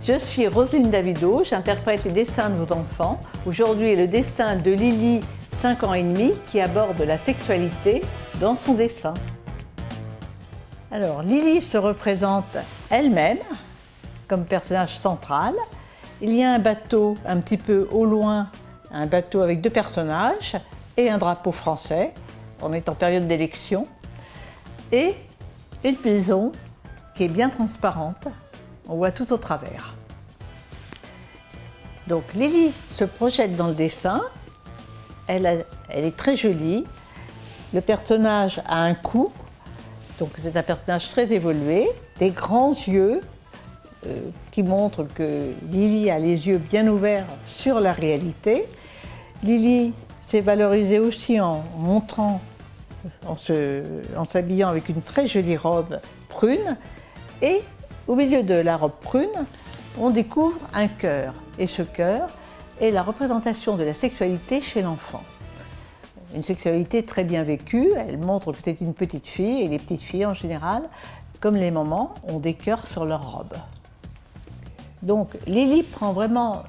Je suis Roselyne Davido, j'interprète les dessins de vos enfants. Aujourd'hui, le dessin de Lily, 5 ans et demi, qui aborde la sexualité dans son dessin. Alors, Lily se représente elle-même comme personnage central. Il y a un bateau un petit peu au loin, un bateau avec deux personnages et un drapeau français. On est en période d'élection. Et une maison qui est bien transparente. On voit tout au travers. Donc Lily se projette dans le dessin. Elle est très jolie. Le personnage a un cou. Donc c'est un personnage très évolué. Des grands yeux qui montrent que Lily a les yeux bien ouverts sur la réalité. Lily s'est valorisée aussi en montrant, en s'habillant avec une très jolie robe prune. Et au milieu de la robe prune, on découvre un cœur. Et ce cœur est la représentation de la sexualité chez l'enfant. Une sexualité très bien vécue, elle montre que c'est une petite fille, et les petites filles en général, comme les mamans, ont des cœurs sur leur robe. Donc Lily prend vraiment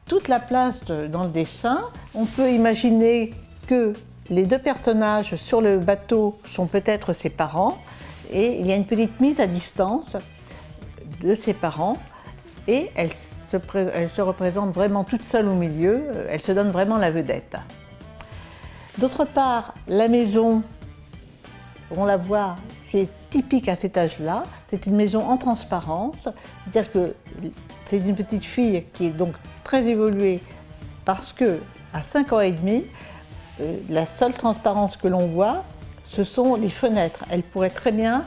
toute la place dans le dessin. On peut imaginer que les deux personnages sur le bateau sont peut-être ses parents, et il y a une petite mise à distance de ses parents, et elle se représente vraiment toute seule au milieu, elle se donne vraiment la vedette. D'autre part, la maison, on la voit, c'est typique à cet âge-là, c'est une maison en transparence, c'est-à-dire que c'est une petite fille qui est donc très évoluée parce que à 5 ans et demi, la seule transparence que l'on voit, ce sont les fenêtres. Elle pourrait très bien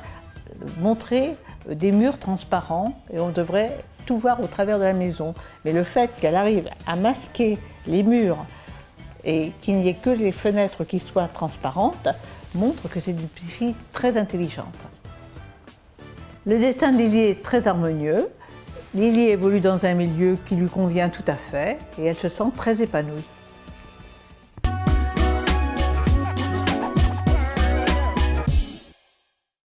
montrer des murs transparents et on devrait tout voir au travers de la maison. Mais le fait qu'elle arrive à masquer les murs et qu'il n'y ait que les fenêtres qui soient transparentes montre que c'est une petite fille très intelligente. Le dessin de Lily est très harmonieux. Lily évolue dans un milieu qui lui convient tout à fait et elle se sent très épanouie.